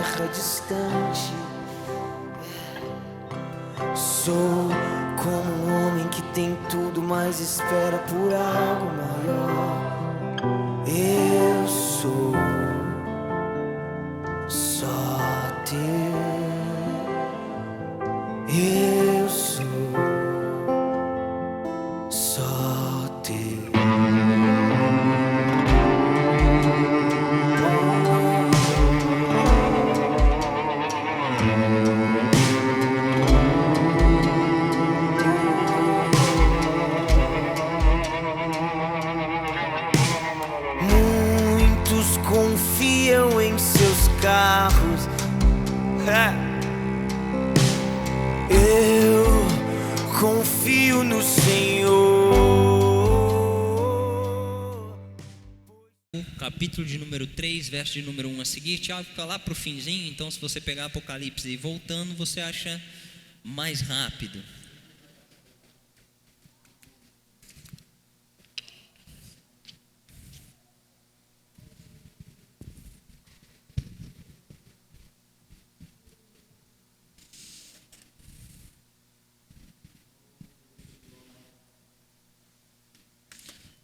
terra distante. Sou como um homem que tem tudo, mas espera por algo maior. Eu sou só teu. Eu sou só teu. Muitos confiam em seus carros. Eu confio no Senhor. Capítulo de número 3, verso de número 1 a seguir. Tiago fica lá para o finzinho, então se você pegar Apocalipse e voltando, você acha mais rápido.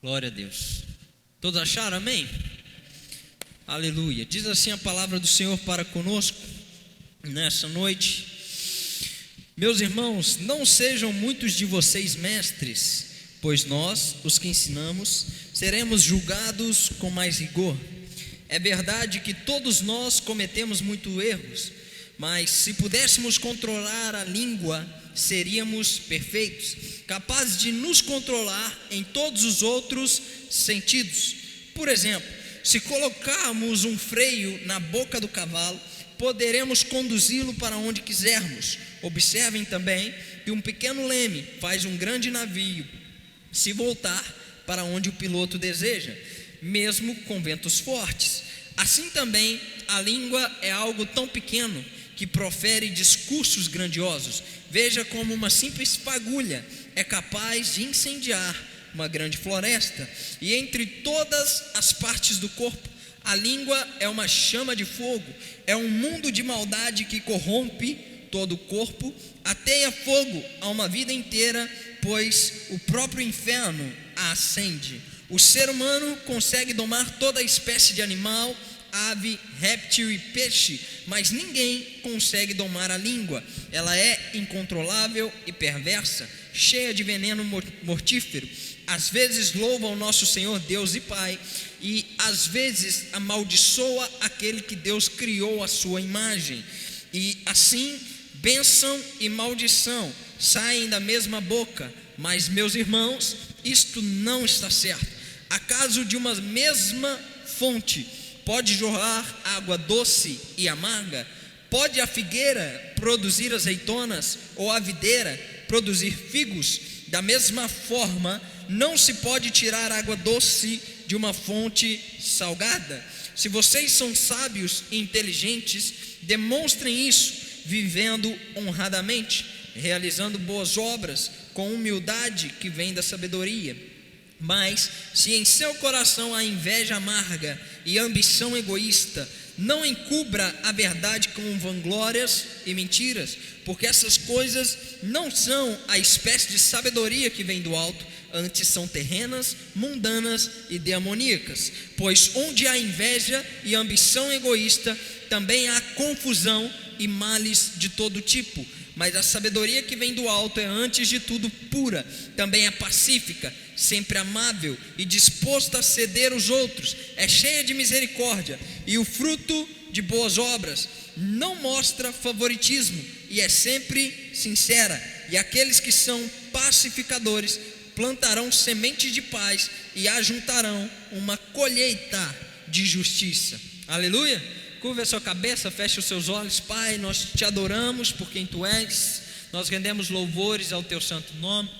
Glória a Deus. Todos acharam? Amém? Aleluia. Diz assim a palavra do Senhor para conosco nessa noite: meus irmãos, não sejam muitos de vocês mestres, pois nós, os que ensinamos, seremos julgados com mais rigor. É verdade que todos nós cometemos muitos erros, mas se pudéssemos controlar a língua, seríamos perfeitos, capazes de nos controlar em todos os outros sentidos. Por exemplo, se colocarmos um freio na boca do cavalo, poderemos conduzi-lo para onde quisermos. Observem também que um pequeno leme faz um grande navio se voltar para onde o piloto deseja, mesmo com ventos fortes. Assim também a língua é algo tão pequeno que profere discursos grandiosos. Veja como uma simples fagulha é capaz de incendiar uma grande floresta. E entre todas as partes do corpo, a língua é uma chama de fogo, é um mundo de maldade que corrompe todo o corpo, ateia fogo a uma vida inteira, pois o próprio inferno a acende. O ser humano consegue domar toda a espécie de animal, ave, réptil e peixe, mas ninguém consegue domar a língua. Ela é incontrolável e perversa, cheia de veneno mortífero. Às vezes louva o nosso Senhor Deus e Pai, e às vezes amaldiçoa aquele que Deus criou à sua imagem. E assim, bênção e maldição saem da mesma boca. Mas, meus irmãos, isto não está certo. Acaso de uma mesma fonte pode jorrar água doce e amarga? Pode a figueira produzir azeitonas, ou a videira produzir figos? Da mesma forma, não se pode tirar água doce de uma fonte salgada. Se vocês são sábios e inteligentes, demonstrem isso, vivendo honradamente, realizando boas obras, com humildade que vem da sabedoria. Mas, se em seu coração há inveja amarga e ambição egoísta, não encubra a verdade com vanglórias e mentiras, porque essas coisas não são a espécie de sabedoria que vem do alto, antes são terrenas, mundanas e demoníacas. Pois onde há inveja e ambição egoísta, também há confusão e males de todo tipo. Mas a sabedoria que vem do alto é antes de tudo pura, também é pacífica, sempre amável e disposta a ceder os outros, é cheia de misericórdia e o fruto de boas obras, não mostra favoritismo e é sempre sincera. E aqueles que são pacificadores plantarão sementes de paz e ajuntarão uma colheita de justiça. Aleluia! Curva a sua cabeça, feche os seus olhos. Pai, nós te adoramos por quem tu és, nós rendemos louvores ao teu santo nome,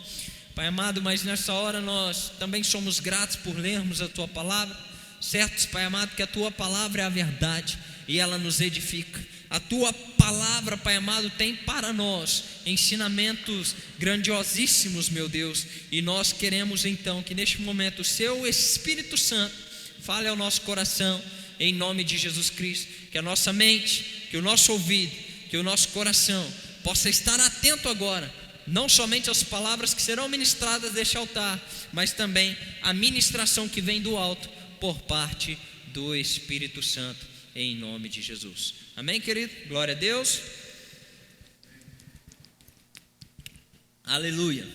Pai amado. Mas nessa hora nós também somos gratos por lermos a tua palavra, certos, Pai amado, que a tua palavra é a verdade e ela nos edifica. A tua palavra, Pai amado, tem para nós ensinamentos grandiosíssimos, meu Deus, e nós queremos então que neste momento o seu Espírito Santo fale ao nosso coração, em nome de Jesus Cristo, que a nossa mente, que o nosso ouvido, que o nosso coração possa estar atento agora, não somente às palavras que serão ministradas deste altar, mas também à ministração que vem do alto por parte do Espírito Santo, em nome de Jesus. Amém, querido? Glória a Deus. Aleluia.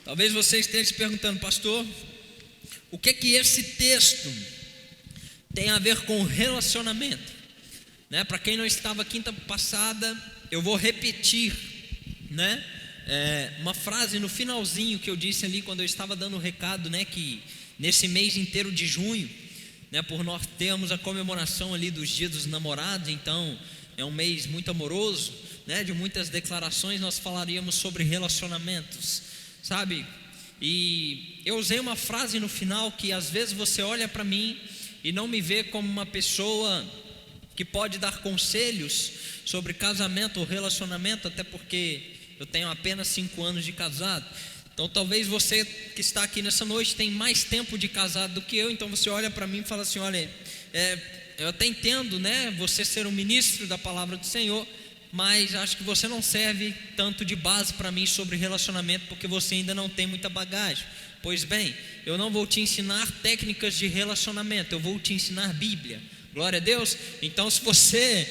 Talvez você esteja se perguntando, pastor, o que é que esse texto tem a ver com relacionamento? Para quem não estava quinta passada, eu vou repetir, uma frase no finalzinho que eu disse ali quando eu estava dando o recado, que nesse mês inteiro de junho, por nós termos a comemoração ali dos Dias dos Namorados, então é um mês muito amoroso, de muitas declarações, nós falaríamos sobre relacionamentos, sabe? E eu usei uma frase no final que às vezes você olha para mim e não me vê como uma pessoa que pode dar conselhos sobre casamento ou relacionamento, até porque eu tenho apenas 5 anos de casado. Então talvez você que está aqui nessa noite tem mais tempo de casado do que eu, então você olha para mim e fala assim, olha, eu até entendo, você ser um ministro da palavra do Senhor, mas acho que você não serve tanto de base para mim sobre relacionamento, porque você ainda não tem muita bagagem. Pois bem, eu não vou te ensinar técnicas de relacionamento, eu vou te ensinar Bíblia. Glória a Deus. Então se você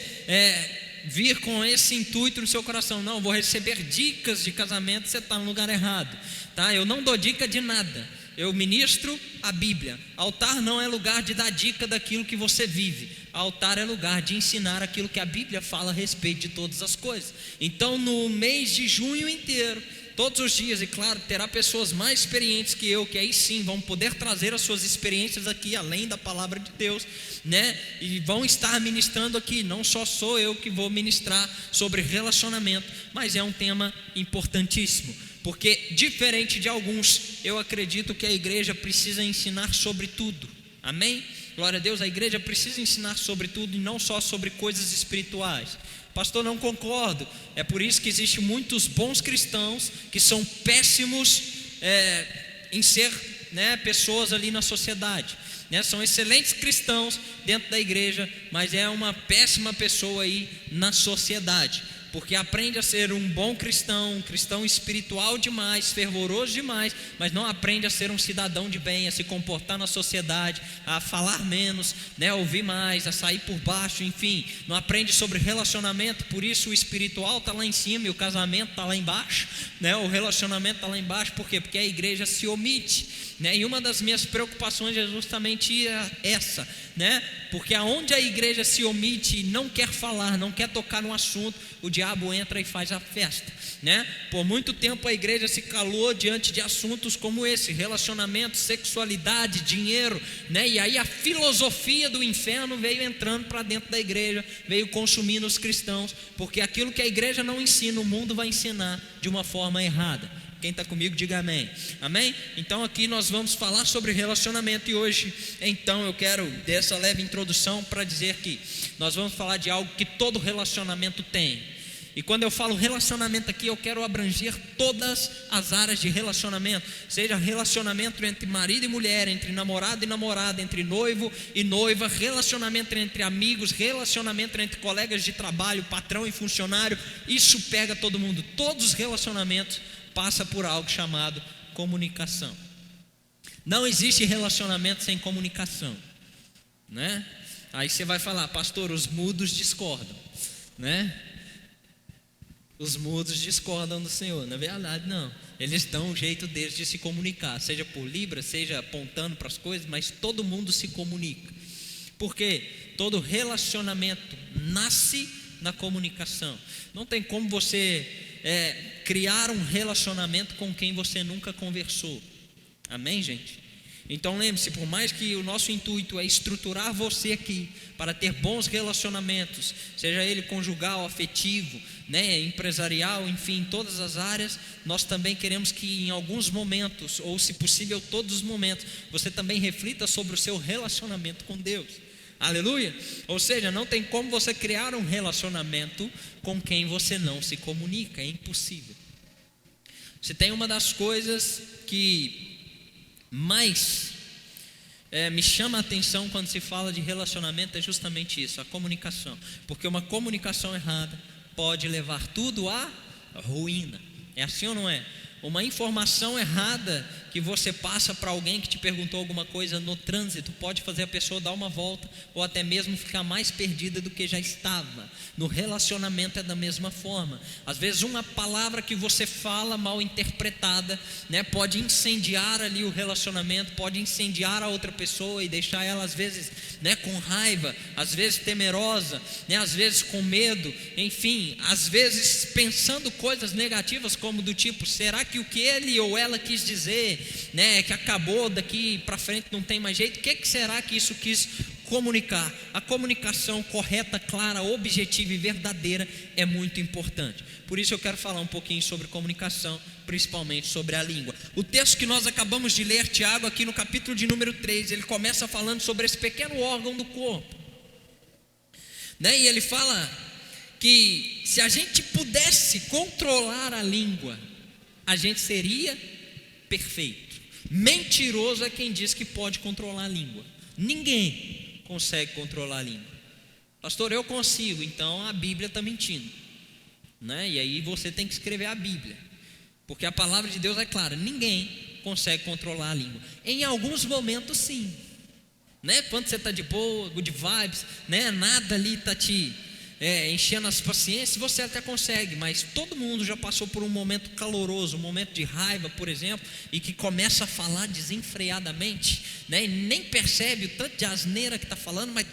vir com esse intuito no seu coração, não, vou receber dicas de casamento, você está no lugar errado, tá? Eu não dou dica de nada, eu ministro a Bíblia. Altar não é lugar de dar dica daquilo que você vive, altar é lugar de ensinar aquilo que a Bíblia fala a respeito de todas as coisas. Então no mês de junho inteiro, todos os dias, e claro, terá pessoas mais experientes que eu, que aí sim vão poder trazer as suas experiências aqui, além da palavra de Deus, e vão estar ministrando aqui. Não só sou eu que vou ministrar sobre relacionamento, mas é um tema importantíssimo, porque diferente de alguns, eu acredito que a igreja precisa ensinar sobre tudo. Amém? Glória a Deus, a igreja precisa ensinar sobre tudo e não só sobre coisas espirituais. Pastor, não concordo. É por isso que existem muitos bons cristãos que são péssimos em ser pessoas ali na sociedade, são excelentes cristãos dentro da igreja, mas é uma péssima pessoa aí na sociedade, porque aprende a ser um bom cristão, um cristão espiritual demais, fervoroso demais, mas não aprende a ser um cidadão de bem, a se comportar na sociedade, a falar menos, a ouvir mais, a sair por baixo, enfim, não aprende sobre relacionamento. Por isso o espiritual está lá em cima e o casamento está lá embaixo, o relacionamento está lá embaixo. Por quê? Porque a igreja se omite, e uma das minhas preocupações é justamente essa, porque aonde a igreja se omite e não quer falar, não quer tocar no assunto, o diabo entra e faz a festa, Por muito tempo a igreja se calou diante de assuntos como esse: relacionamento, sexualidade, dinheiro, E aí a filosofia do inferno veio entrando para dentro da igreja, veio consumindo os cristãos, porque aquilo que a igreja não ensina, o mundo vai ensinar de uma forma errada. Quem está comigo, diga amém. Amém? Então aqui nós vamos falar sobre relacionamento. E hoje, então, eu quero dessa leve introdução para dizer que nós vamos falar de algo que todo relacionamento tem. E quando eu falo relacionamento aqui, eu quero abranger todas as áreas de relacionamento. Seja relacionamento entre marido e mulher, entre namorado e namorada, entre noivo e noiva, relacionamento entre amigos, relacionamento entre colegas de trabalho, patrão e funcionário. Isso pega todo mundo. Todos os relacionamentos passa por algo chamado comunicação. Não existe relacionamento sem comunicação, Aí você vai falar, pastor, os mudos discordam, Os mudos discordam do Senhor. Na verdade, não. Eles dão um jeito deles de se comunicar, seja por Libras, seja apontando para as coisas, mas todo mundo se comunica. Porque todo relacionamento nasce na comunicação. Não tem como você criar um relacionamento com quem você nunca conversou. Amém, gente? Então lembre-se, por mais que o nosso intuito é estruturar você aqui para ter bons relacionamentos, seja ele conjugal, afetivo, empresarial, enfim, em todas as áreas, nós também queremos que em alguns momentos, ou se possível todos os momentos, você também reflita sobre o seu relacionamento com Deus. Aleluia? Ou seja, não tem como você criar um relacionamento com quem você não se comunica, é impossível. Se tem uma das coisas que mais me chama a atenção quando se fala de relacionamento é justamente isso, a comunicação. Porque uma comunicação errada pode levar tudo à ruína. É assim ou não é? Uma informação errada que você passa para alguém que te perguntou alguma coisa no trânsito pode fazer a pessoa dar uma volta ou até mesmo ficar mais perdida do que já estava. No relacionamento é da mesma forma. Às vezes uma palavra que você fala mal interpretada, né, pode incendiar ali o relacionamento, pode incendiar a outra pessoa e deixar ela às vezes, né, com raiva, às vezes temerosa, né, às vezes com medo, enfim, às vezes pensando coisas negativas como do tipo, será que o que ele ou ela quis dizer, né, que acabou daqui para frente não tem mais jeito, o que será que isso quis comunicar? A comunicação correta, clara, objetiva e verdadeira é muito importante. Por isso eu quero falar um pouquinho sobre comunicação, principalmente sobre a língua. O texto que nós acabamos de ler, Tiago, aqui no capítulo de número 3, ele começa falando sobre esse pequeno órgão do corpo, né? E ele fala que se a gente pudesse controlar a língua, a gente seria perfeito. Mentiroso é quem diz que pode controlar a língua. Ninguém consegue controlar a língua. Pastor, eu consigo, então a Bíblia está mentindo, né? E aí você tem que escrever a Bíblia, porque a palavra de Deus é clara, ninguém consegue controlar a língua. Em alguns momentos sim, né? Quando você está de boa, good vibes, né? Nada ali está te enchendo as paciências, você até consegue, mas todo mundo já passou por um momento caloroso, um momento de raiva, por exemplo, e que começa a falar desenfreadamente, né? E nem percebe o tanto de asneira que está falando, mas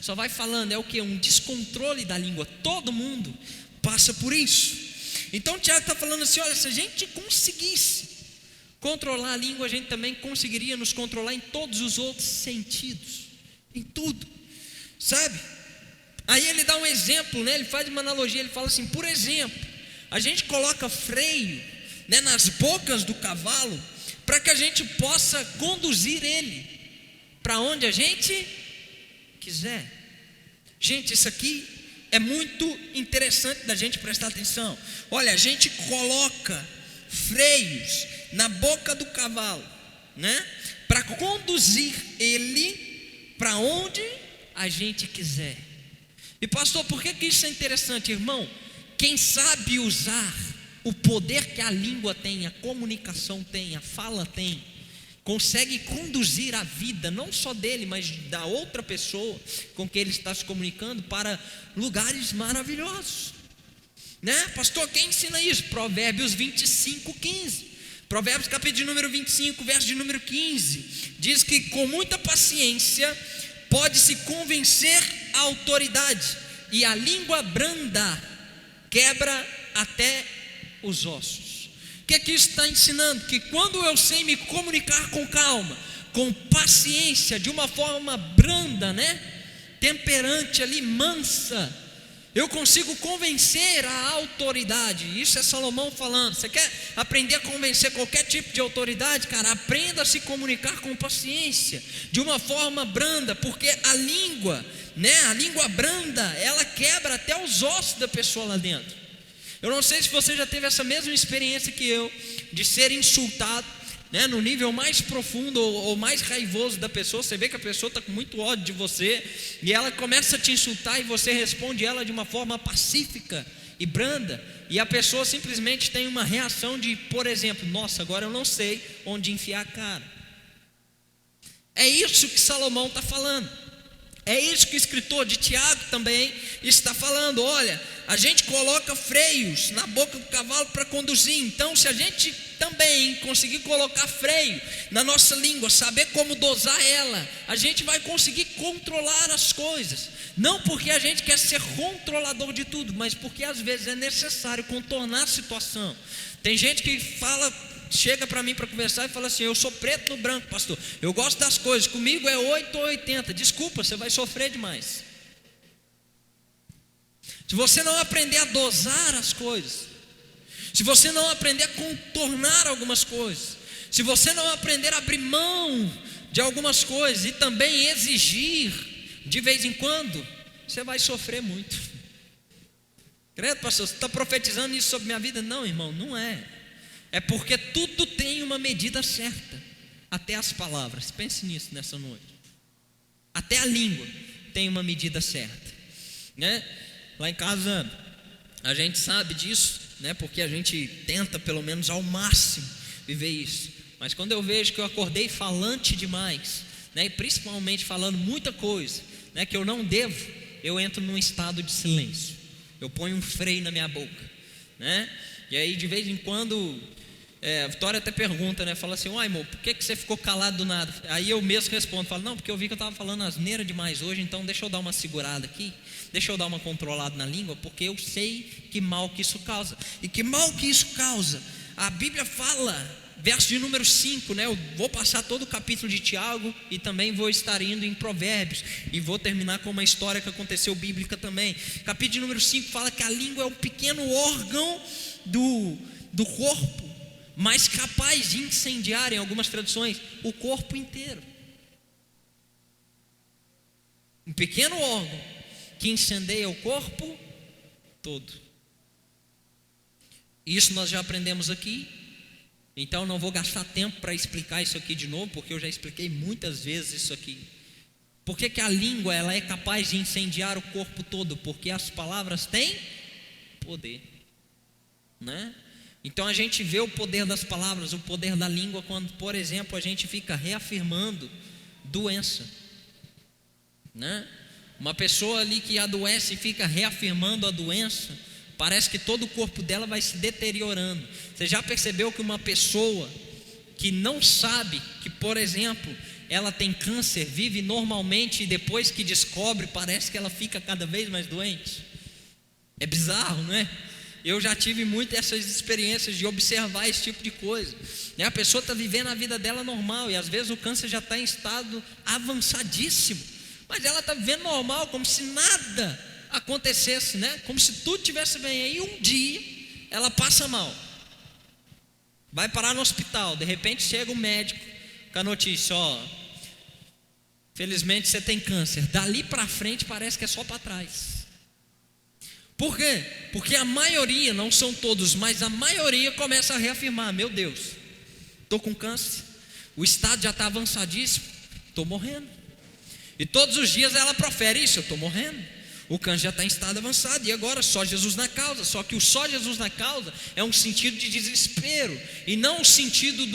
só vai falando. É o que? Um descontrole da língua. Todo mundo passa por isso. Então Tiago está falando assim, olha, se a gente conseguisse controlar a língua, a gente também conseguiria nos controlar em todos os outros sentidos, em tudo, sabe? Aí ele dá um exemplo, né? Ele faz uma analogia, ele fala assim, por exemplo, a gente coloca freio, né, nas bocas do cavalo, para que a gente possa conduzir ele para onde a gente quiser. Gente, isso aqui é muito interessante da gente prestar atenção. Olha, a gente coloca freios na boca do cavalo, né, para conduzir ele para onde a gente quiser. E pastor, por que isso é interessante, irmão? Quem sabe usar o poder que a língua tem, a comunicação tem, a fala tem, consegue conduzir a vida, não só dele, mas da outra pessoa com quem ele está se comunicando, para lugares maravilhosos, né? Pastor, quem ensina isso? Provérbios 25:15. Provérbios capítulo de número 25, verso de número 15, diz que com muita paciência pode-se convencer a autoridade, e a língua branda quebra até os ossos. O que isso está ensinando? Que quando eu sei me comunicar com calma, com paciência, de uma forma branda, né, temperante ali, mansa, eu consigo convencer a autoridade. Isso é Salomão falando. Você quer aprender a convencer qualquer tipo de autoridade? Cara, aprenda a se comunicar com paciência, de uma forma branda, porque a língua, né, a língua branda, ela quebra até os ossos da pessoa lá dentro. Eu não sei se você já teve essa mesma experiência que eu, de ser insultado, né, no nível mais profundo ou mais raivoso da pessoa. Você vê que a pessoa está com muito ódio de você, e ela começa a te insultar, e você responde ela de uma forma pacífica e branda, e a pessoa simplesmente tem uma reação de, por exemplo, nossa, agora eu não sei onde enfiar a cara. É isso que Salomão está falando. É isso que o escritor de Tiago também está falando. Olha, a gente coloca freios na boca do cavalo para conduzir. Então, se a gente também conseguir colocar freio na nossa língua, saber como dosar ela, a gente vai conseguir controlar as coisas. Não porque a gente quer ser controlador de tudo, mas porque às vezes é necessário contornar a situação. Tem gente que chega para mim para conversar e fala assim, eu sou preto no branco, pastor, eu gosto das coisas, comigo é 8 ou 80, desculpa, você vai sofrer demais. Se você não aprender a dosar as coisas, se você não aprender a contornar algumas coisas, se você não aprender a abrir mão de algumas coisas e também exigir de vez em quando, você vai sofrer muito. Credo, pastor, você está profetizando isso sobre minha vida? Não, irmão, não é. É porque tudo tem uma medida certa. até as palavras. Pense nisso nessa noite. Até a língua tem uma medida certa, né? Lá em casa a gente sabe disso, né? Porque a gente tenta pelo menos ao máximo viver isso. Mas quando eu vejo que eu acordei falante demais, né? E principalmente falando muita coisa, né? Que eu não devo, eu entro num estado de silêncio. Eu ponho um freio na minha boca, né? E aí de vez em quando a Vitória até pergunta, né? Fala assim: uai, amor, por que você ficou calado do nada? Aí eu mesmo respondo, falo: não, porque eu vi que eu estava falando asneira demais hoje, então deixa eu dar uma segurada aqui, deixa eu dar uma controlada na língua, porque eu sei que mal que isso causa. E que mal que isso causa? A Bíblia fala, verso de número 5, né? Eu vou passar todo o capítulo de Tiago e também vou estar indo em Provérbios, e vou terminar com uma história que aconteceu bíblica também. Capítulo de número 5 fala que a língua é um pequeno órgão do corpo, mas capaz de incendiar, em algumas traduções, o corpo inteiro. Um pequeno órgão que incendeia o corpo todo. Isso nós já aprendemos aqui. Então não vou gastar tempo para explicar isso aqui de novo, porque eu já expliquei muitas vezes isso aqui. Por que a língua ela é capaz de incendiar o corpo todo? Porque as palavras têm poder, né? Então a gente vê o poder das palavras, o poder da língua, quando, por exemplo, a gente fica reafirmando doença, né? Uma pessoa ali que adoece e fica reafirmando a doença, parece que todo o corpo dela vai se deteriorando. Você já percebeu que uma pessoa que não sabe que, por exemplo, ela tem câncer, vive normalmente, e depois que descobre, parece que ela fica cada vez mais doente? É bizarro, não é? Eu já tive muitas essas experiências de observar esse tipo de coisa, né? A pessoa está vivendo a vida dela normal, e às vezes o câncer já está em estado avançadíssimo, mas ela está vivendo normal, como se nada acontecesse, né? Como se tudo estivesse bem. Aí um dia ela passa mal, vai parar no hospital. De repente chega o médico com a notícia: ó, felizmente você tem câncer. Dali para frente parece que é só para trás. Por quê? Porque a maioria, não são todos, mas a maioria começa a reafirmar: meu Deus, estou com câncer, o estado já está avançadíssimo, estou morrendo. E todos os dias ela profere isso: eu estou morrendo, o câncer já está em estado avançado, e agora só Jesus na causa. Só que o só Jesus na causa é um sentido de desespero, e não o sentido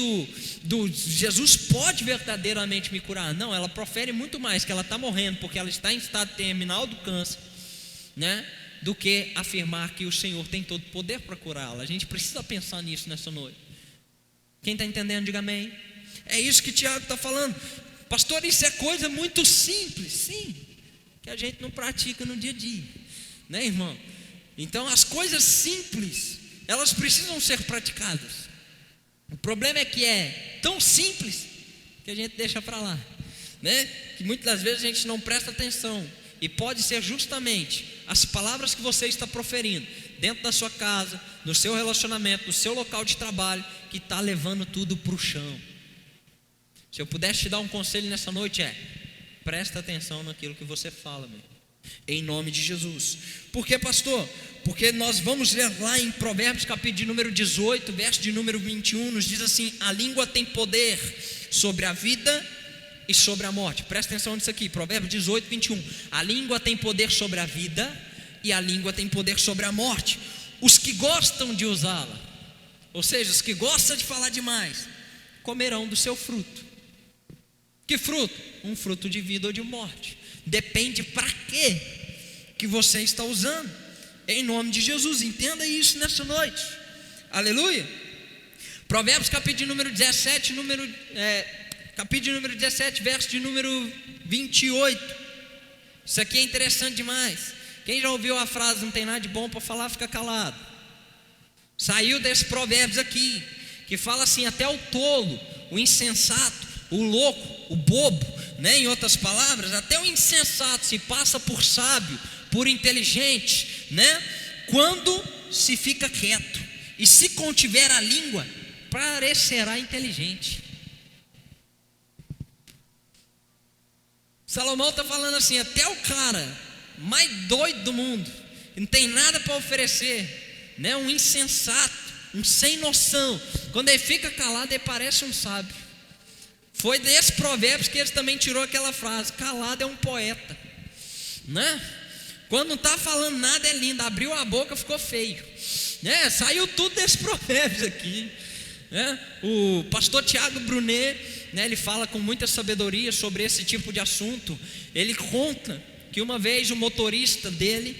do Jesus pode verdadeiramente me curar. Não, ela profere muito mais que ela está morrendo porque ela está em estado terminal do câncer, né? Do que afirmar que o Senhor tem todo o poder para curá-la. A gente precisa pensar nisso nessa noite. Quem está entendendo, diga amém. É isso que Tiago está falando. Pastor, isso é coisa muito simples. Sim, que a gente não pratica no dia a dia, né, irmão? Então as coisas simples, elas precisam ser praticadas. O problema é que é tão simples que a gente deixa para lá, né? Que muitas das vezes a gente não presta atenção. E pode ser justamente as palavras que você está proferindo dentro da sua casa, no seu relacionamento, no seu local de trabalho, que está levando tudo para o chão. Se eu pudesse te dar um conselho nessa noite, presta atenção naquilo que você fala, meu, em nome de Jesus. Por que, pastor? Porque nós vamos ler lá em Provérbios capítulo de número 18, verso de número 21, nos diz assim: a língua tem poder sobre a vida e sobre a morte. Presta atenção nisso aqui, Provérbios 18, 21. A língua tem poder sobre a vida e a língua tem poder sobre a morte. Os que gostam de usá-la, ou seja, os que gostam de falar demais, comerão do seu fruto. Que fruto? Um fruto de vida ou de morte. Depende para quê que você está usando. Em nome de Jesus, entenda isso nessa noite. Aleluia. Provérbios capítulo de número 17, capítulo de número 17, verso de número 28. Isso aqui é interessante demais. Quem já ouviu a frase: não tem nada de bom para falar, fica calado? Saiu desse provérbios aqui, que fala assim: até o tolo, o insensato, o louco, o bobo, né? Em outras palavras, até o insensato se passa por sábio, por inteligente, né? Quando se fica quieto, e se contiver a língua, parecerá inteligente. Salomão está falando assim: até o cara mais doido do mundo, que não tem nada para oferecer, né? Um insensato, um sem noção, quando ele fica calado, ele parece um sábio. Foi desse Provérbios que ele também tirou aquela frase: calado é um poeta, né? Quando não está falando nada é lindo, abriu a boca ficou feio, né? Saiu tudo desse Provérbios aqui, né? O pastor Tiago Brunet, né, ele fala com muita sabedoria sobre esse tipo de assunto. Ele conta que uma vez o motorista dele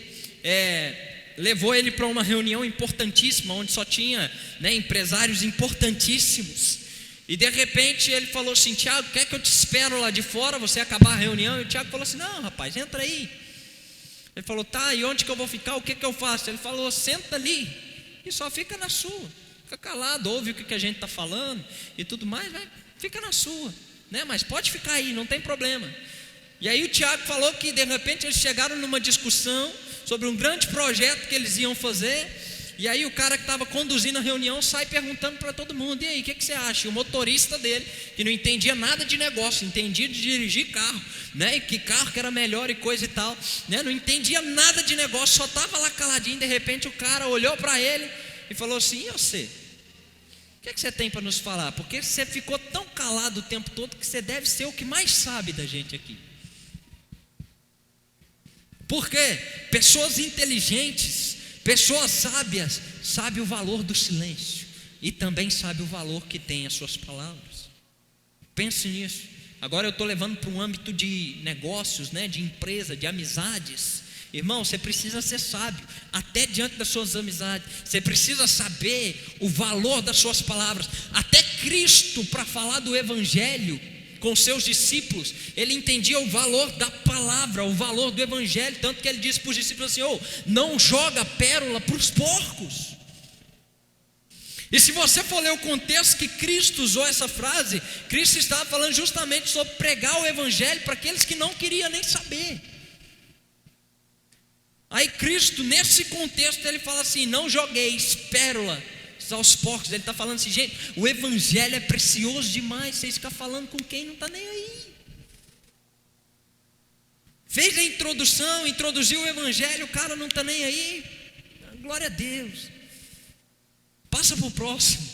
levou ele para uma reunião importantíssima, onde só tinha, né, empresários importantíssimos. E de repente ele falou assim: Tiago, quer que eu te espero lá de fora, você acabar a reunião? E o Tiago falou assim: não, rapaz, entra aí. Ele falou: tá, e onde que eu vou ficar? O que que eu faço? Ele falou: senta ali e só fica na sua, fica calado, ouve o que a gente está falando e tudo mais, vai, fica na sua, né? Mas pode ficar aí, não tem problema. E aí o Tiago falou que de repente eles chegaram numa discussão sobre um grande projeto que eles iam fazer. E aí o cara que estava conduzindo a reunião sai perguntando para todo mundo: e aí, o que você acha? E o motorista dele, que não entendia nada de negócio, entendia de dirigir carro, né? E que carro que era melhor e coisa e tal, né? Não entendia nada de negócio, só estava lá caladinho. De repente o cara olhou para ele e falou assim: e você? O que você tem para nos falar? Porque você ficou tão calado o tempo todo que você deve ser o que mais sabe da gente aqui. Por quê? Pessoas inteligentes, pessoas sábias, sabem o valor do silêncio e também sabem o valor que tem as suas palavras. Pense nisso. Agora eu estou levando para um âmbito de negócios, né, de empresa, de amizades. Irmão, você precisa ser sábio, até diante das suas amizades. Você precisa saber o valor das suas palavras. Até Cristo, para falar do Evangelho com seus discípulos, ele entendia o valor da palavra, o valor do Evangelho. Tanto que ele disse para os discípulos assim: não joga pérola para os porcos. E se você for ler o contexto que Cristo usou essa frase, Cristo estava falando justamente sobre pregar o Evangelho para aqueles que não queriam nem saber. Aí Cristo, nesse contexto, ele fala assim: não jogueis pérola aos porcos. Ele está falando assim: gente, o Evangelho é precioso demais, vocês ficam falando com quem não está nem aí. Fez a introdução, introduziu o Evangelho, o cara não está nem aí. Glória a Deus. Passa para o próximo.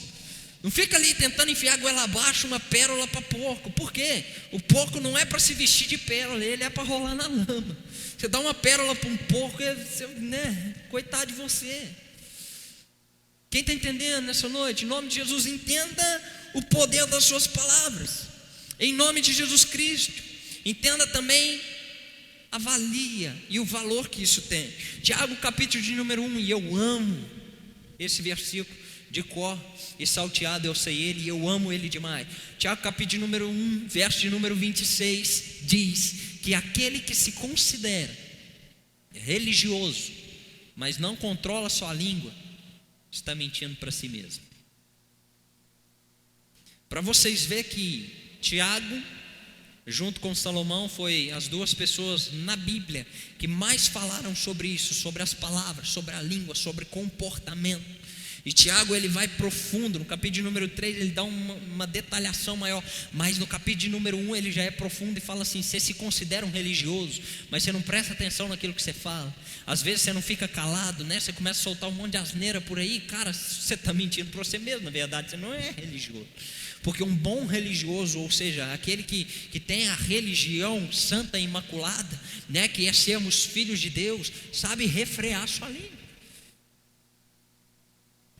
Não fica ali tentando enfiar a goela abaixo uma pérola para porco. Por quê? O porco não é para se vestir de pérola, ele é para rolar na lama. Você dá uma pérola para um porco, né? Coitado de você. Quem está entendendo nessa noite? Em nome de Jesus, entenda o poder das suas palavras. Em nome de Jesus Cristo. Entenda também a valia e o valor que isso tem. Tiago capítulo de número 1, e eu amo esse versículo de cor e salteado, eu sei ele e eu amo ele demais. Tiago capítulo de número 1, verso de número 26, diz que aquele que se considera religioso, mas não controla sua língua, está mentindo para si mesmo. Para vocês verem que Tiago, junto com Salomão, foi as duas pessoas na Bíblia que mais falaram sobre isso, sobre as palavras, sobre a língua, sobre comportamento. E Tiago, ele vai profundo. No capítulo de número 3 ele dá uma detalhação maior, mas no capítulo de número 1 ele já é profundo e fala assim: você se considera um religioso, mas você não presta atenção naquilo que você fala. Às vezes você não fica calado, né? Você começa a soltar um monte de asneira por aí. Cara, você está mentindo para você mesmo. Na verdade você não é religioso. Porque um bom religioso, ou seja, aquele que tem a religião santa e imaculada, né, que é sermos filhos de Deus, sabe refrear sua língua.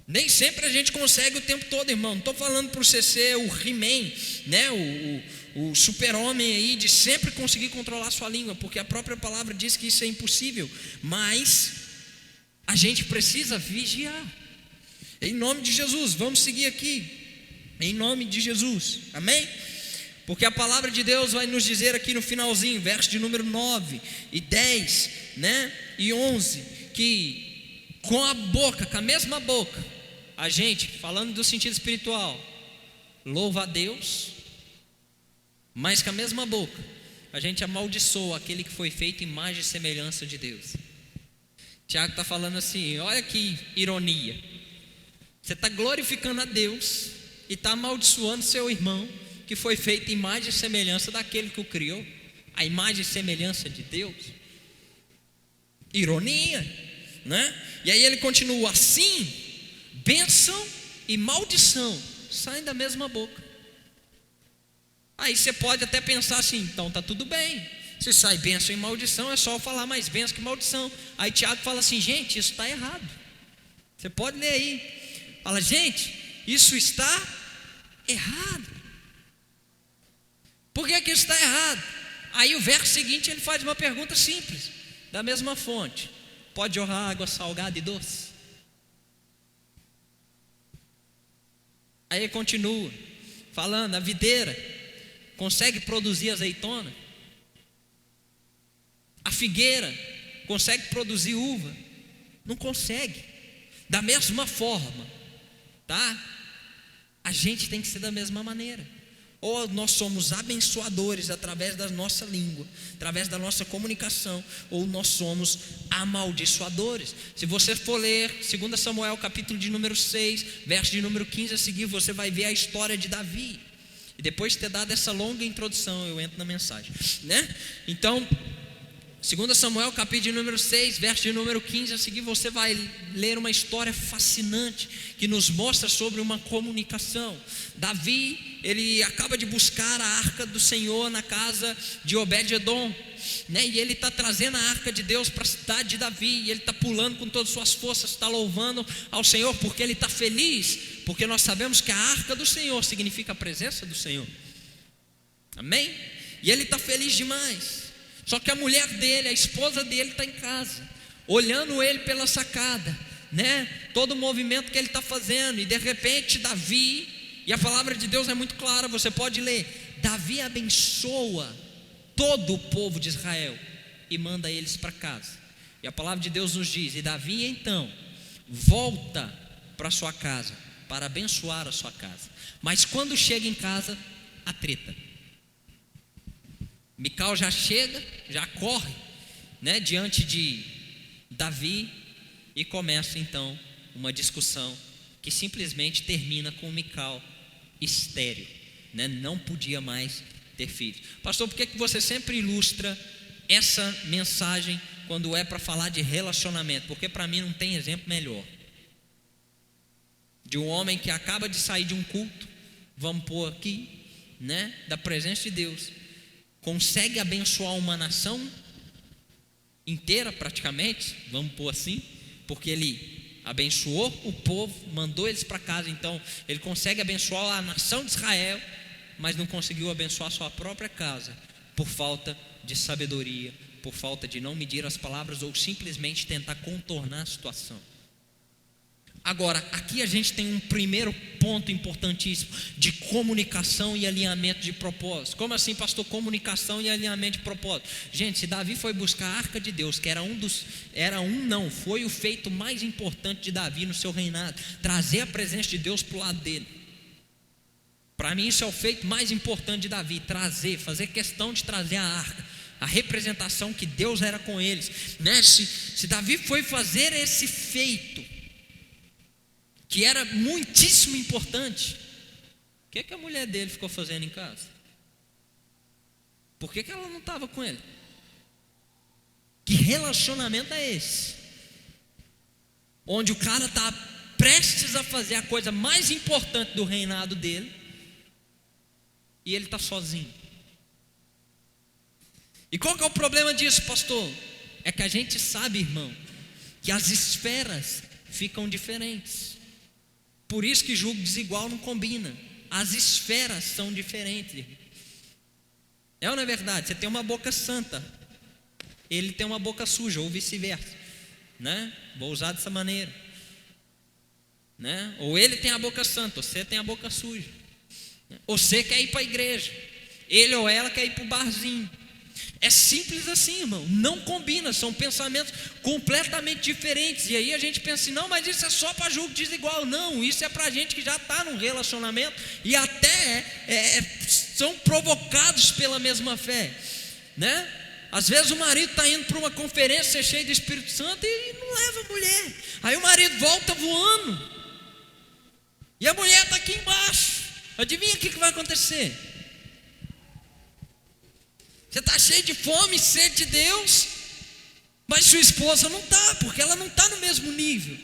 Nem sempre a gente consegue o tempo todo, irmão. Não estou falando para você ser o He-Man, né, o super-homem aí, de sempre conseguir controlar sua língua, porque a própria palavra diz que isso é impossível. Mas a gente precisa vigiar. Em nome de Jesus, vamos seguir aqui. Em nome de Jesus, amém? Porque a palavra de Deus vai nos dizer aqui no finalzinho, verso de número 9 e 10, né, e 11, que com a boca, com a mesma boca, a gente, falando do sentido espiritual, louva a Deus, mas com a mesma boca a gente amaldiçoa aquele que foi feito em imagem e semelhança de Deus. Tiago está falando assim: olha que ironia, você está glorificando a Deus e está amaldiçoando seu irmão que foi feito em imagem e semelhança daquele que o criou, a imagem e semelhança de Deus. Ironia, né? E aí ele continua: assim, bênção e maldição saem da mesma boca. Aí você pode até pensar assim: então tá tudo bem, se sai bênção e maldição, é só eu falar mais bênção que maldição. Aí Tiago fala assim: gente, isso está errado. Você pode ler aí, fala: gente, isso está errado. Por que isso está errado? Aí o verso seguinte ele faz uma pergunta simples, da mesma fonte: pode jorrar água salgada e doce? Aí ele continua falando: a videira consegue produzir azeitona? A figueira consegue produzir uva? Não consegue. Da mesma forma, tá? A gente tem que ser da mesma maneira. Ou nós somos abençoadores através da nossa língua, através da nossa comunicação, ou nós somos amaldiçoadores. Se você for ler 2 Samuel capítulo de número 6, verso de número 15 a seguir, você vai ver a história de Davi. E depois de ter dado essa longa introdução, eu entro na mensagem, né? Então, 2 Samuel capítulo de número 6, verso de número 15 a seguir, você vai ler uma história fascinante que nos mostra sobre uma comunicação. Davi, ele acaba de buscar a arca do Senhor na casa de Obed-edom, né? E ele está trazendo a arca de Deus para a cidade de Davi, e ele está pulando com todas as suas forças, está louvando ao Senhor, porque ele está feliz, porque nós sabemos que a arca do Senhor significa a presença do Senhor, amém? E ele está feliz demais. Só que a mulher dele, a esposa dele, está em casa, olhando ele pela sacada, né? Todo o movimento que ele está fazendo. E de repente Davi, e a palavra de Deus é muito clara, você pode ler: Davi abençoa todo o povo de Israel e manda eles para casa. E a palavra de Deus nos diz: e Davi então volta para sua casa para abençoar a sua casa. Mas quando chega em casa, a treta. Mical já chega, já corre, né, diante de Davi, e começa então uma discussão que simplesmente termina com Mical estéril, né? Não podia mais ter filhos. Pastor, por que você sempre ilustra essa mensagem quando é para falar de relacionamento? Porque para mim não tem exemplo melhor de um homem que acaba de sair de um culto, vamos pôr aqui, né, da presença de Deus, consegue abençoar uma nação inteira praticamente, vamos pôr assim, porque ele abençoou o povo, mandou eles para casa. Então ele consegue abençoar a nação de Israel, mas não conseguiu abençoar a sua própria casa, por falta de sabedoria, por falta de não medir as palavras, ou simplesmente tentar contornar a situação. Agora, aqui a gente tem um primeiro ponto importantíssimo de comunicação e alinhamento de propósito. Como assim, pastor? Comunicação e alinhamento de propósito. Gente, se Davi foi buscar a arca de Deus, que foi o feito mais importante de Davi no seu reinado, trazer a presença de Deus para o lado dele. Para mim isso é o feito mais importante de Davi, fazer questão de trazer a arca, a representação que Deus era com eles, né? Se Davi foi fazer esse feito, que era muitíssimo importante, o que a mulher dele ficou fazendo em casa? Por que ela não estava com ele? Que relacionamento é esse? Onde o cara está prestes a fazer a coisa mais importante do reinado dele, e ele está sozinho. E qual que é o problema disso, pastor? É que a gente sabe, irmão, que as esferas ficam diferentes. Por isso que julgo desigual não combina. As esferas são diferentes. É ou não é verdade? Você tem uma boca santa, ele tem uma boca suja, ou vice-versa, né? Vou usar dessa maneira, né? Ou ele tem a boca santa, você tem a boca suja. Você quer ir para a igreja, ele ou ela quer ir para o barzinho. É simples assim, irmão, não combina, são pensamentos completamente diferentes. E aí a gente pensa assim: não, mas isso é só para julgo desigual. Não, isso é para gente que já está num relacionamento e até são provocados pela mesma fé, né? Às vezes o marido está indo para uma conferência cheia de Espírito Santo e não leva a mulher. Aí o marido volta voando e a mulher está aqui embaixo. Adivinha o que vai acontecer? Você está cheio de fome, sede de Deus, mas sua esposa não está, porque ela não está no mesmo nível.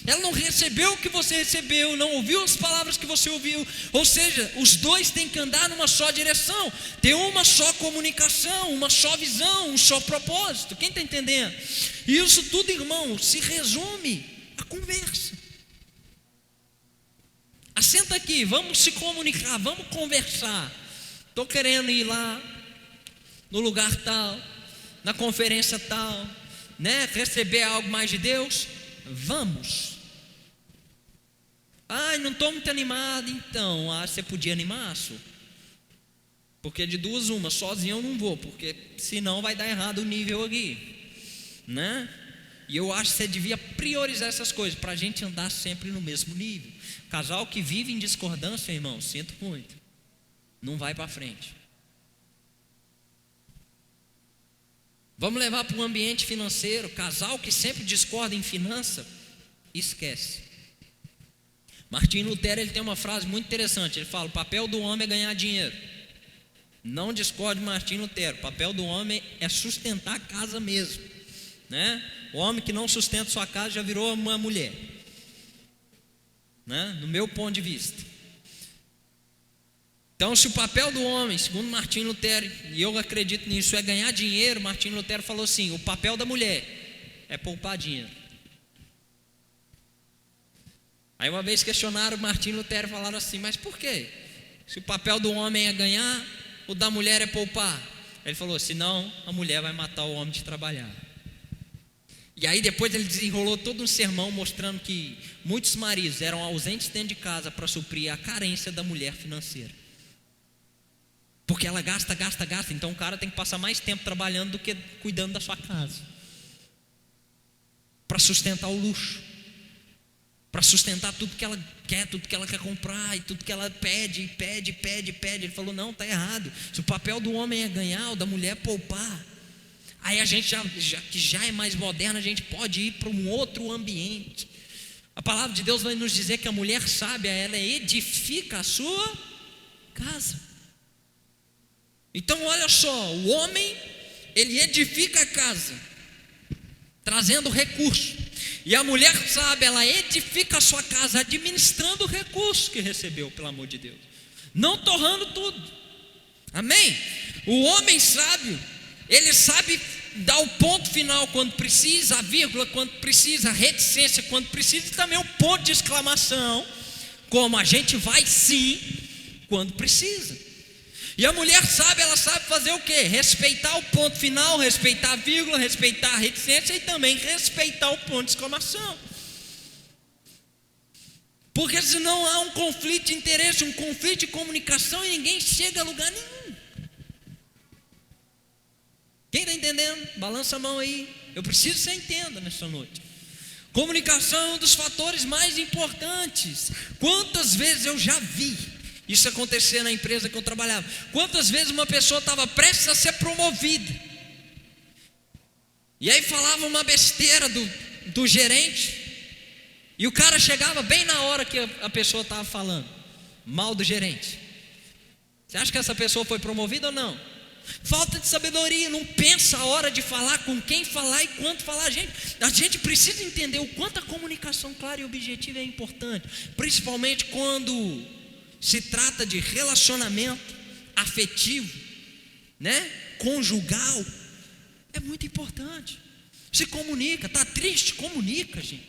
Ela não recebeu o que você recebeu, não ouviu as palavras que você ouviu. Ou seja, os dois têm que andar numa só direção, ter uma só comunicação, uma só visão, um só propósito. Quem está entendendo? E isso tudo, irmão, se resume a conversa. Assenta aqui, vamos se comunicar, vamos conversar. Estou querendo ir lá no lugar tal, na conferência tal, né? Receber algo mais de Deus. Vamos. Ai, não estou muito animado. Então, você podia animar, senhor? Porque de duas uma, sozinho eu não vou, porque senão vai dar errado o nível aqui, né? E eu acho que você devia priorizar essas coisas para a gente andar sempre no mesmo nível. Casal que vive em discordância, irmão, sinto muito, não vai para frente. Vamos levar para um ambiente financeiro. Casal que sempre discorda em finança, esquece. Martinho Lutero, ele tem uma frase muito interessante. Ele fala: o papel do homem é ganhar dinheiro. Não discorde de Martinho Lutero. O papel do homem é sustentar a casa mesmo, né? O homem que não sustenta sua casa já virou uma mulher, né? No meu ponto de vista. Então, se o papel do homem, segundo Martinho Lutero, e eu acredito nisso, é ganhar dinheiro, Martinho Lutero falou assim: o papel da mulher é poupar dinheiro. Aí uma vez questionaram Martinho Lutero e falaram assim: mas por quê? Se o papel do homem é ganhar, o da mulher é poupar. Ele falou: senão a mulher vai matar o homem de trabalhar. E aí depois ele desenrolou todo um sermão mostrando que muitos maridos eram ausentes dentro de casa para suprir a carência da mulher financeira. Porque ela gasta, então o cara tem que passar mais tempo trabalhando do que cuidando da sua casa, para sustentar o luxo, para sustentar tudo que ela quer, tudo que ela quer comprar, e tudo que ela pede. Ele falou: não, está errado. Se o papel do homem é ganhar, o da mulher é poupar. Aí a gente que já é mais moderno, a gente pode ir para um outro ambiente. A palavra de Deus vai nos dizer que a mulher sábia, ela edifica a sua casa. Então olha só, o homem, ele edifica a casa, trazendo recurso. E a mulher sábia, ela edifica a sua casa, administrando o recurso que recebeu, pelo amor de Deus, não torrando tudo. Amém? O homem sábio, ele sabe dar o ponto final quando precisa, a vírgula quando precisa, a reticência quando precisa, e também o ponto de exclamação, como a gente vai sim quando precisa. E a mulher sábia, ela sabe fazer o quê? Respeitar o ponto final, respeitar a vírgula, respeitar a reticência e também respeitar o ponto de exclamação. Porque senão há um conflito de interesse, um conflito de comunicação e ninguém chega a lugar nenhum. Quem está entendendo? Balança a mão aí. Eu preciso que você entenda nessa noite. Comunicação é um dos fatores mais importantes. Quantas vezes eu já vi isso acontecer na empresa que eu trabalhava? Quantas vezes uma pessoa estava prestes a ser promovida, e aí falava uma besteira do gerente, e o cara chegava bem na hora que a pessoa estava falando mal do gerente. Você acha que essa pessoa foi promovida ou não? Falta de sabedoria, não pensa a hora de falar, com quem falar e quanto falar. A gente precisa entender o quanto a comunicação clara e objetiva é importante, principalmente quando se trata de relacionamento afetivo, né? Conjugal. É muito importante. Se comunica. Está triste? Comunica, gente.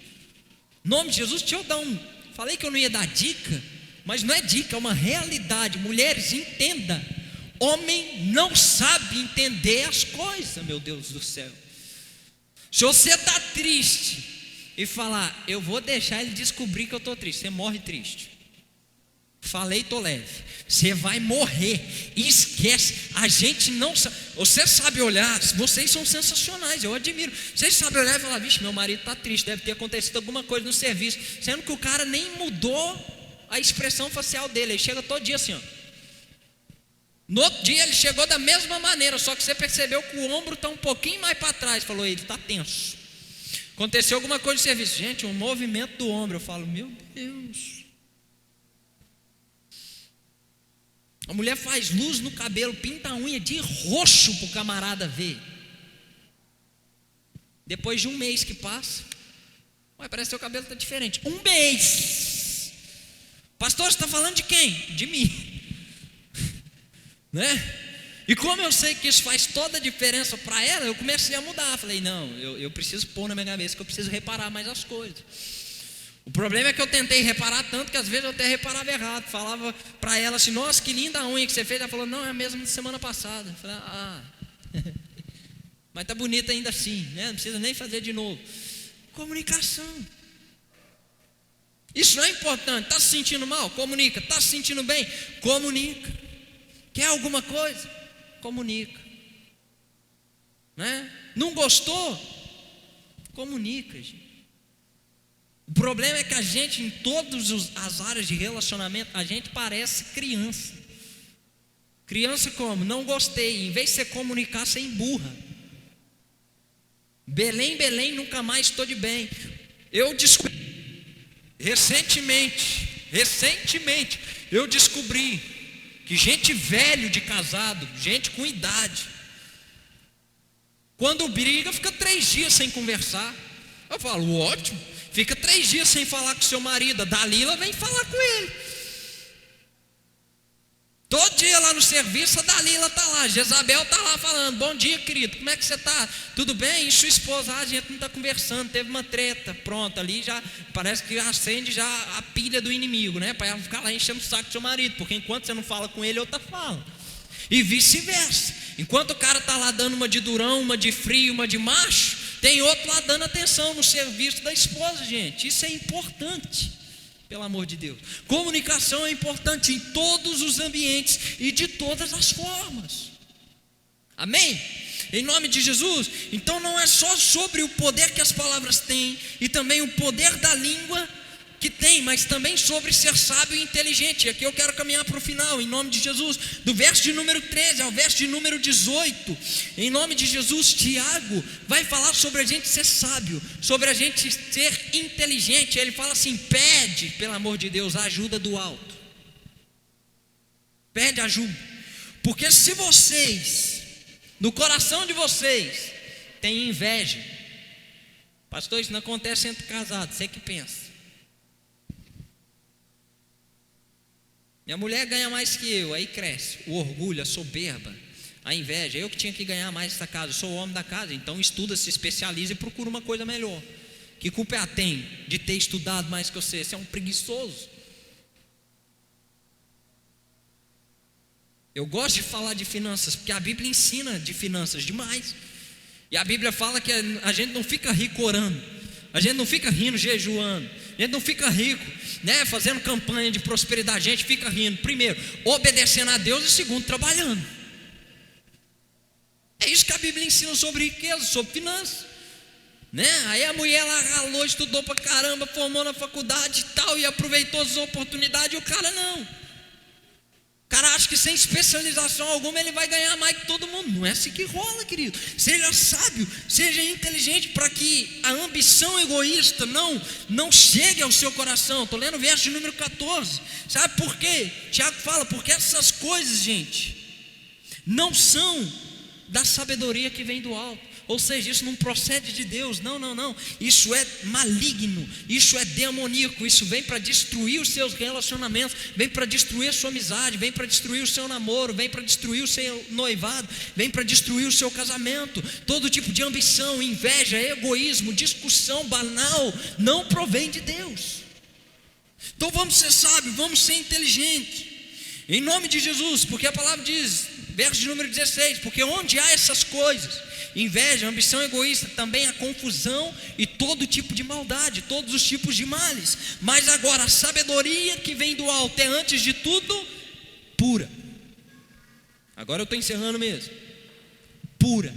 Em nome de Jesus, deixa eu dar falei que eu não ia dar dica, mas não é dica, é uma realidade. Mulheres, entenda. Homem não sabe entender as coisas, meu Deus do céu. Se você está triste e falar: eu vou deixar ele descobrir que eu estou triste, você morre triste. Falei, tô leve. Você vai morrer. Esquece. A gente não sabe. Você sabe olhar. Vocês são sensacionais, eu admiro. Vocês sabem olhar e falar: vixe, meu marido está triste, deve ter acontecido alguma coisa no serviço. Sendo que o cara nem mudou a expressão facial dele. Ele chega todo dia assim, ó. No outro dia ele chegou da mesma maneira, só que você percebeu que o ombro está um pouquinho mais para trás. Falou: ele está tenso. Aconteceu alguma coisa no serviço. Gente, um movimento do ombro. Eu falo: meu Deus. A mulher faz luz no cabelo, pinta a unha de roxo para o camarada ver. Depois de um mês que passa, Ué, parece que seu cabelo está diferente. 1 mês. Pastor, você está falando de quem? De mim. Né? E como eu sei que isso faz toda a diferença para ela, eu comecei a mudar. Falei, não, eu preciso pôr na minha cabeça que eu preciso reparar mais as coisas. O problema é que eu tentei reparar tanto que às vezes eu até reparava errado. Falava para ela assim, nossa, que linda a unha que você fez. Ela falou, não, é a mesma de semana passada. Eu falei, mas tá bonita ainda assim, né? Não precisa nem fazer de novo. Comunicação. Isso é importante. Está se sentindo mal? Comunica. Está se sentindo bem? Comunica. Quer alguma coisa? Comunica. Né? Não gostou? Comunica, gente. O problema é que a gente, em todas as áreas de relacionamento, a gente parece criança. Criança como? Não gostei. Em vez de você comunicar, você emburra. Belém, Belém, nunca mais estou de bem. Eu descobri, recentemente, eu descobri que gente velho de casado, gente com idade, quando briga, fica 3 dias sem conversar. Eu falo, ótimo, fica 3 dias sem falar com seu marido. A Dalila vem falar com ele. Todo dia lá no serviço, a Dalila está lá, Jezabel está lá falando, bom dia querido, como é que você está? Tudo bem? E sua esposa? A gente não está conversando, teve uma treta. Pronto, ali já parece que acende já a pilha do inimigo, né? Para ela ficar lá enchendo o saco do seu marido, porque enquanto você não fala com ele, outra fala. E vice-versa. Enquanto o cara está lá dando uma de durão, uma de frio, uma de macho, tem outro lá dando atenção no serviço da esposa, gente. Isso é importante. Pelo amor de Deus. Comunicação é importante em todos os ambientes e de todas as formas. Amém? Em nome de Jesus. Então não é só sobre o poder que as palavras têm e também o poder da língua que tem, mas também sobre ser sábio e inteligente. E aqui eu quero caminhar para o final, em nome de Jesus. Do verso de número 13 ao verso de número 18, em nome de Jesus, Tiago vai falar sobre a gente ser sábio, sobre a gente ser inteligente. Ele fala assim, pede, pelo amor de Deus, a ajuda do alto. Pede ajuda. Porque se vocês, no coração de vocês, têm inveja, pastor, isso não acontece entre casados, você que pensa. Minha mulher ganha mais que eu, aí cresce o orgulho, a soberba, a inveja. Eu que tinha que ganhar mais essa casa, eu sou o homem da casa, então estuda, se especializa e procura uma coisa melhor. Que culpa ela tem de ter estudado mais que você? Você é um preguiçoso. Eu gosto de falar de finanças, porque a Bíblia ensina de finanças demais. E a Bíblia fala que a gente não fica rico orando, a gente não fica rindo jejuando, a gente não fica rico, né, fazendo campanha de prosperidade. A gente fica rindo, primeiro, obedecendo a Deus, e segundo, trabalhando. É isso que a Bíblia ensina sobre riqueza, sobre finanças, né? Aí a mulher lá ralou, estudou pra caramba, formou na faculdade e tal, e aproveitou as oportunidades, e o cara não. O cara acha que sem especialização alguma ele vai ganhar mais que todo mundo. Não é assim que rola, querido. Seja sábio, seja inteligente, para que a ambição egoísta não chegue ao seu coração. Estou lendo o verso de número 14. Sabe por quê? Tiago fala, porque essas coisas, gente, não são da sabedoria que vem do alto. Ou seja, isso não procede de Deus, não. Isso é maligno, isso é demoníaco. Isso vem para destruir os seus relacionamentos, vem para destruir a sua amizade, vem para destruir o seu namoro, vem para destruir o seu noivado, vem para destruir o seu casamento. Todo tipo de ambição, inveja, egoísmo, discussão banal não provém de Deus. Então vamos ser sábios, vamos ser inteligentes, em nome de Jesus, porque a palavra diz, verso de número 16, porque onde há essas coisas, inveja, ambição egoísta, também a confusão e todo tipo de maldade, todos os tipos de males. Mas agora a sabedoria que vem do alto é antes de tudo pura. Agora eu estou encerrando mesmo. Pura.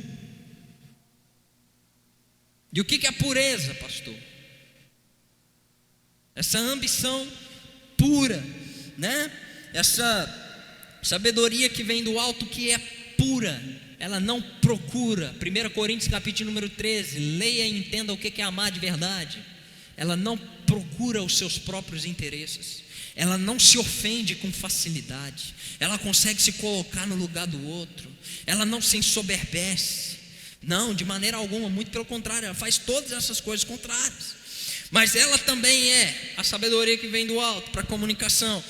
E o que é pureza, pastor? Essa ambição pura, né? Essa sabedoria que vem do alto, que é pura, ela não procura. 1 Coríntios capítulo número 13, leia e entenda o que é amar de verdade. Ela não procura os seus próprios interesses, ela não se ofende com facilidade, ela consegue se colocar no lugar do outro, ela não se ensoberbece, não, de maneira alguma, muito pelo contrário, ela faz todas essas coisas contrárias. Mas ela também é a sabedoria que vem do alto para comunicação.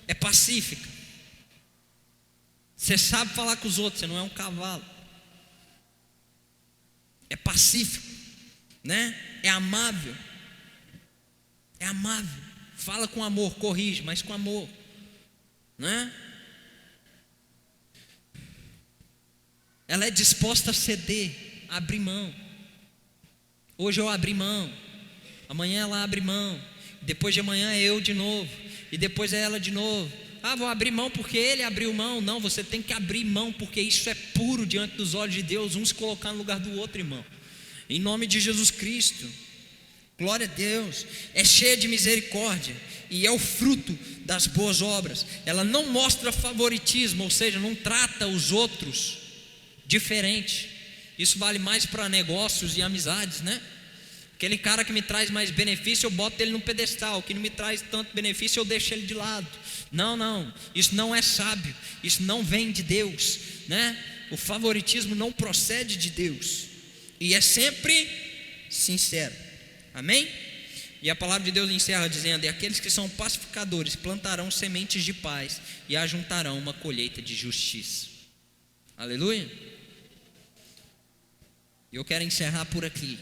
É pacífica. Você sabe falar com os outros, você não é um cavalo. É pacífico, né? É amável. É amável. Fala com amor, corrige, mas com amor, né? Ela é disposta a ceder, a abrir mão. Hoje eu abri mão, amanhã ela abre mão, depois de amanhã é eu de novo, e depois é ela de novo. Vou abrir mão porque ele abriu mão. Não, você tem que abrir mão, porque isso é puro diante dos olhos de Deus. Um se colocar no lugar do outro, irmão, em nome de Jesus Cristo. Glória a Deus. É cheia de misericórdia e é o fruto das boas obras. Ela não mostra favoritismo, ou seja, não trata os outros diferente. Isso vale mais para negócios e amizades, né? Aquele cara que me traz mais benefício, eu boto ele no pedestal. O que não me traz tanto benefício, eu deixo ele de lado. Não, isso não é sábio. Isso não vem de Deus, né? O favoritismo não procede de Deus, e é sempre sincero. Amém? E a palavra de Deus encerra dizendo: e aqueles que são pacificadores plantarão sementes de paz e ajuntarão uma colheita de justiça. Aleluia. E eu quero encerrar por aqui,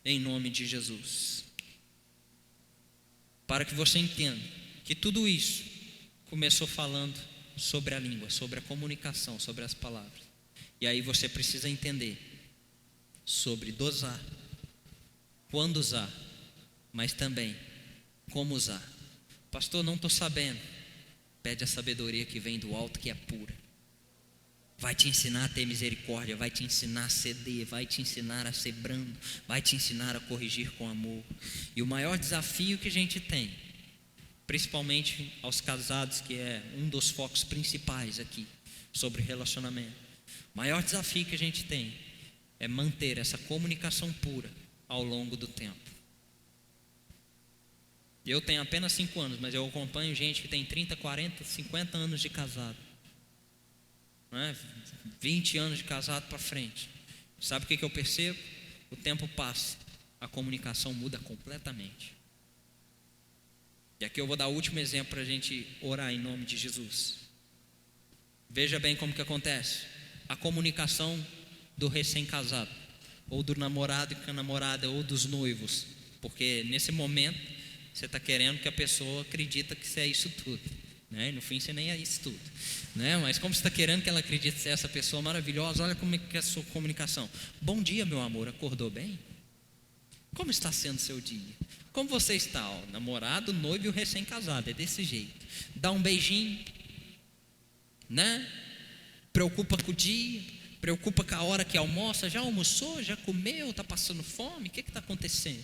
em nome de Jesus, para que você entenda que tudo isso começou falando sobre a língua, sobre a comunicação, sobre as palavras. E aí você precisa entender sobre dosar, quando usar, mas também como usar. Pastor, não estou sabendo. Pede a sabedoria que vem do alto, que é pura. Vai te ensinar a ter misericórdia, vai te ensinar a ceder, vai te ensinar a ser brando, vai te ensinar a corrigir com amor. E o maior desafio que a gente tem, principalmente aos casados, que é um dos focos principais aqui sobre relacionamento, o maior desafio que a gente tem é manter essa comunicação pura ao longo do tempo. Eu tenho apenas 5 anos, mas eu acompanho gente que tem 30, 40, 50 anos de casado, né? 20 anos de casado para frente. Sabe o que eu percebo? O tempo passa, a comunicação muda completamente. E aqui eu vou dar o último exemplo para a gente orar em nome de Jesus. Veja bem como que acontece a comunicação do recém-casado, ou do namorado com a namorada, ou dos noivos. Porque nesse momento você está querendo que a pessoa acredita que você é isso tudo, né? E no fim você nem é isso tudo, né? Mas como você está querendo que ela acredite ser essa pessoa maravilhosa, olha como é que é a sua comunicação. Bom dia, meu amor, acordou bem? Como está sendo seu dia? Como você está? Namorado, noivo e o recém-casado, é desse jeito. Dá um beijinho, né? Preocupa com o dia, preocupa com a hora que almoça. Já almoçou? Já comeu? Está passando fome? O que está acontecendo?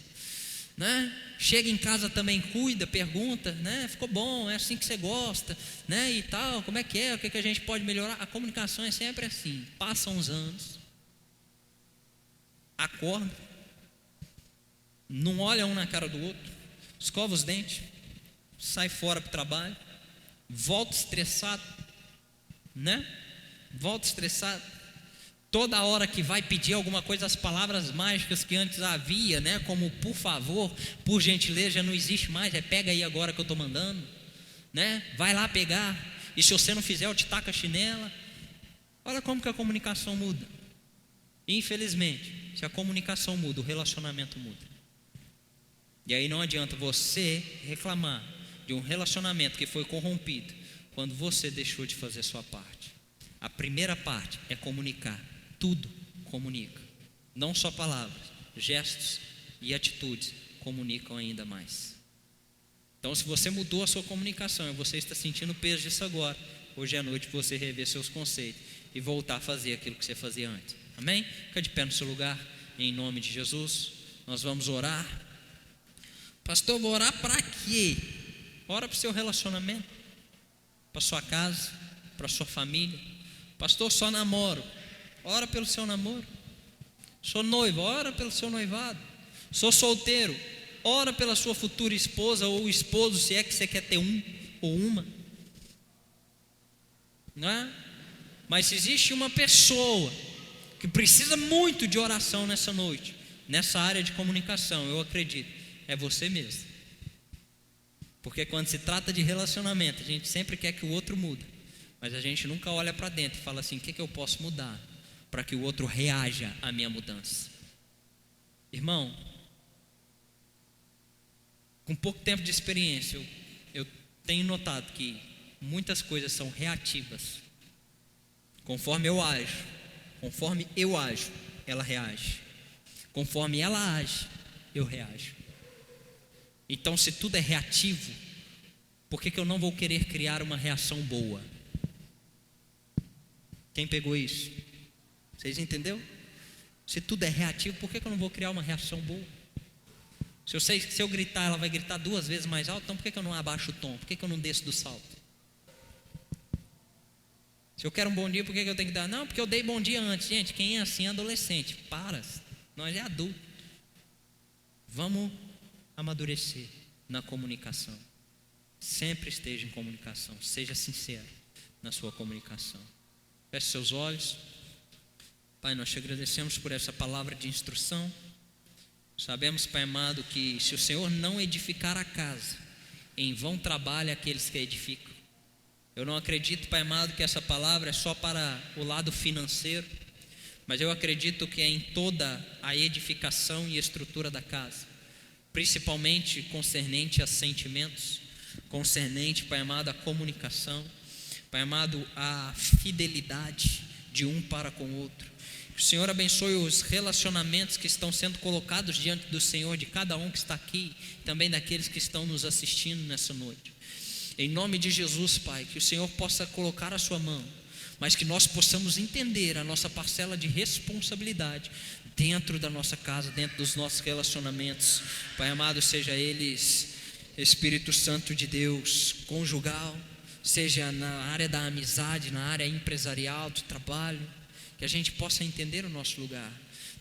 Né? Chega em casa também, cuida, pergunta, né? Ficou bom, é assim que você gosta, né? E tal, como é que é? O que a gente pode melhorar? A comunicação é sempre assim. Passam uns anos, acorda, não olha um na cara do outro, escova os dentes, sai fora para o trabalho, volta estressado, né? Volta estressado. Toda hora que vai pedir alguma coisa, as palavras mágicas que antes havia, né? Como por favor, por gentileza, já não existe mais. É pega aí agora que eu estou mandando, né? Vai lá pegar. E se você não fizer, eu te taco a chinela. Olha como que a comunicação muda. E, infelizmente, se a comunicação muda, o relacionamento muda. E aí não adianta você reclamar de um relacionamento que foi corrompido quando você deixou de fazer a sua parte. A primeira parte é comunicar. Tudo comunica. Não só palavras, gestos e atitudes comunicam ainda mais. Então, se você mudou a sua comunicação e você está sentindo o peso disso agora, hoje à noite você rever seus conceitos e voltar a fazer aquilo que você fazia antes. Amém? Fica de pé no seu lugar, em nome de Jesus. Nós vamos orar. Pastor, vou orar para quê? Ora para o seu relacionamento, para sua casa, para sua família. Pastor, só namoro. Ora pelo seu namoro. Sou noivo, ora pelo seu noivado. Sou solteiro, ora pela sua futura esposa ou esposo, se é que você quer ter um ou uma, não é? Mas se existe uma pessoa que precisa muito de oração nessa noite, nessa área de comunicação, eu acredito é você mesmo. Porque quando se trata de relacionamento, a gente sempre quer que o outro mude, mas a gente nunca olha para dentro e fala assim: o que eu posso mudar para que o outro reaja à minha mudança? Irmão, com pouco tempo de experiência, eu tenho notado que muitas coisas são reativas. Conforme eu ajo, ela reage. Conforme ela age, eu reajo. Então, se tudo é reativo, por que eu não vou querer criar uma reação boa? Quem pegou isso? Vocês entenderam? Se tudo é reativo, por que eu não vou criar uma reação boa? Se eu gritar, ela vai gritar 2 vezes mais alto, então por que eu não abaixo o tom? Por que eu não desço do salto? Se eu quero um bom dia, por que eu tenho que dar? Não, porque eu dei bom dia antes. Gente, quem é assim é adolescente. Para, nós é adulto. Vamos amadurecer na comunicação. Sempre esteja em comunicação. Seja sincero na sua comunicação. Feche seus olhos. Pai, nós te agradecemos por essa palavra de instrução. Sabemos, Pai amado, que se o Senhor não edificar a casa, em vão trabalha aqueles que a edificam. Eu não acredito, Pai amado, que essa palavra é só para o lado financeiro, mas eu acredito que é em toda a edificação e estrutura da casa, principalmente concernente a sentimentos, concernente, Pai amado, a comunicação, Pai amado, a fidelidade de um para com o outro. Que o Senhor abençoe os relacionamentos que estão sendo colocados diante do Senhor, de cada um que está aqui, também daqueles que estão nos assistindo nessa noite. Em nome de Jesus, Pai, que o Senhor possa colocar a sua mão, mas que nós possamos entender a nossa parcela de responsabilidade dentro da nossa casa, dentro dos nossos relacionamentos. Pai amado, seja eles Espírito Santo de Deus, conjugal, seja na área da amizade, na área empresarial, do trabalho, que a gente possa entender o nosso lugar.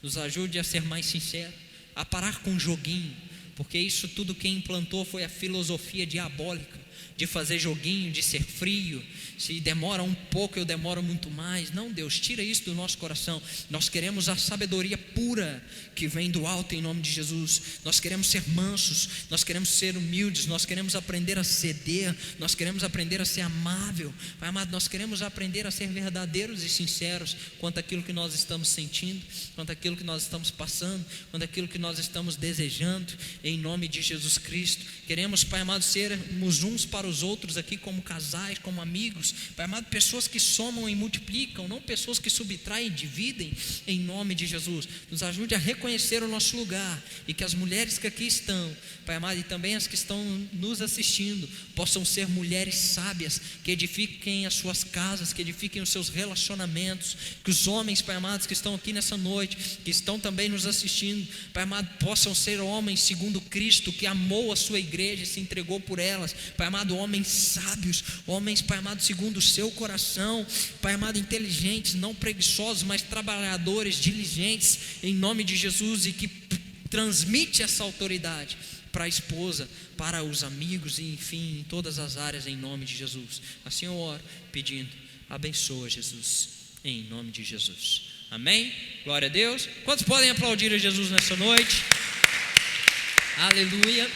Nos ajude a ser mais sincero, a parar com joguinho, porque isso tudo quem implantou foi a filosofia diabólica de fazer joguinho, de ser frio. Se demora um pouco, eu demoro muito mais. Não, Deus, tira isso do nosso coração. Nós queremos a sabedoria pura que vem do alto, em nome de Jesus. Nós queremos ser mansos, nós queremos ser humildes, nós queremos aprender a ceder, nós queremos aprender a ser amável. Pai amado, nós queremos aprender a ser verdadeiros e sinceros quanto àquilo que nós estamos sentindo, quanto àquilo que nós estamos passando, quanto àquilo que nós estamos desejando, em nome de Jesus Cristo. Queremos, Pai amado, sermos uns para os outros aqui como casais, como amigos, Pai amado, pessoas que somam e multiplicam, não pessoas que subtraem e dividem, em nome de Jesus. Nos ajude a reconhecer o nosso lugar, e que as mulheres que aqui estão, Pai amado, e também as que estão nos assistindo, possam ser mulheres sábias, que edifiquem as suas casas, que edifiquem os seus relacionamentos. Que os homens, Pai amado, que estão aqui nessa noite, que estão também nos assistindo, Pai amado, possam ser homens segundo Cristo, que amou a sua igreja e se entregou por elas. Pai amado, homens sábios, homens, Pai amado, segundo o seu coração, Pai amado, inteligentes, não preguiçosos, mas trabalhadores, diligentes, em nome de Jesus, e que transmite essa autoridade para a esposa, para os amigos, e enfim, em todas as áreas, em nome de Jesus. Assim eu oro, pedindo, abençoa, Jesus, em nome de Jesus. Amém? Glória a Deus. Quantos podem aplaudir a Jesus nessa noite? Aleluia.